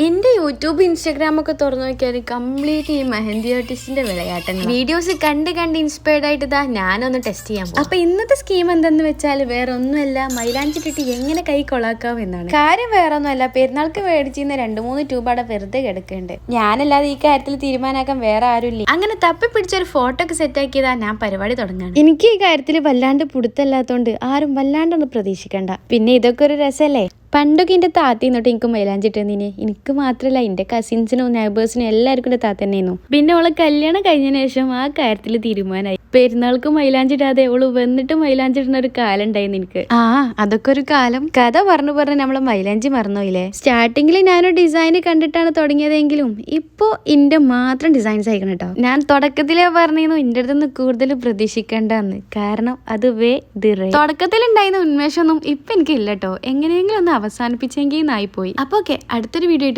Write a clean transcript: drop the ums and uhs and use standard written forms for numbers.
എന്റെ YouTube Instagram ഒക്കെ തുറന്നു നോക്കിയാൽ കംപ്ലീറ്റ് ഈ മെഹന്തി ആർട്ടിസ്റ്റിന്റെ വിളയാട്ടങ്ങൾ വീഡിയോസ് കണ്ട് ഇൻസ്പയർഡ് ആയിട്ട് ഞാനൊന്ന് ടെസ്റ്റ് ചെയ്യാൻ പോകും. അപ്പൊ ഇന്നത്തെ സ്കീം എന്തെന്ന് വെച്ചാൽ വേറെ ഒന്നുമല്ല, മൈലാഞ്ചി ഇട്ടിട്ട് എങ്ങനെ കൈ കൊളാക്കാം എന്നാണ്. കാര്യം വേറെ ഒന്നുമല്ല, പെരുന്നാൾക്ക് മേടിച്ചിരുന്ന 2-3 ട്യൂബാടെ വെറുതെ കിടക്കുന്നുണ്ട്. ഞാനല്ലാതെ ഈ കാര്യത്തിൽ തീരുമാനാക്കാൻ വേറെ ആരുമില്ല. അങ്ങനെ തപ്പി പിടിച്ചൊരു ഫോട്ടോ ഒക്കെ സെറ്റ് ആക്കിയതാ ഞാൻ പരിപാടി തുടങ്ങാണ്. എനിക്ക് ഈ കാര്യത്തിൽ വല്ലാണ്ട് പിടുത്തല്ലാത്തോണ്ട് ആരും വല്ലാണ്ടൊന്നും പ്രതീക്ഷിക്കണ്ട. പിന്നെ ഇതൊക്കെ ഒരു രസല്ലേ. പണ്ടൊക്കെ എൻ്റെ താത്തീന്നോട്ട് എനിക്ക് മൈലാഞ്ചി ഇട്ടുന്നതിന്. എനിക്ക് മാത്രമല്ല, എൻ്റെ കസിൻസിനും നെയ്ബേഴ്സിനും എല്ലാവർക്കും എൻ്റെ താത്ത തന്നെയായിരുന്നു. പിന്നെ അവളെ കല്യാണം കഴിഞ്ഞതിന് ശേഷം ആ കാര്യത്തിൽ തീരുമാനമായി. പെരുന്നാൾക്ക് മൈലാഞ്ചി ഇടാതെ അവള് വന്നിട്ട് മൈലാഞ്ചി ഇടുന്ന ഒരു കാലം ഉണ്ടായിരുന്നു എനിക്ക്. അതൊക്കെ ഒരു കാലം. കഥ പറഞ്ഞു നമ്മളെ മൈലാഞ്ചി മറന്നോയില്ലേ. സ്റ്റാർട്ടിങ്ങിൽ ഞാനൊരു ഡിസൈൻ കണ്ടിട്ടാണ് തുടങ്ങിയതെങ്കിലും ഇപ്പോ ഇന്റെ മാത്രം ഡിസൈൻസ് അയക്കണം കേട്ടോ. ഞാൻ തുടക്കത്തിലേ പറഞ്ഞിരുന്നു ഇന്റെ അടുത്ത് കൂടുതൽ പ്രതീക്ഷിക്കണ്ടെന്ന്. കാരണം അത് തുടക്കത്തിൽ ഉണ്ടായിരുന്ന ഉന്മേഷമൊന്നും ഇപ്പൊ എനിക്കില്ല കേട്ടോ. എങ്ങനെയെങ്കിലും ഒന്ന് അവസാനിപ്പിച്ചെങ്കിൽ നായിപ്പോയി. അപ്പൊ ഓക്കെ, അടുത്തൊരു വീഡിയോ ആയിട്ട്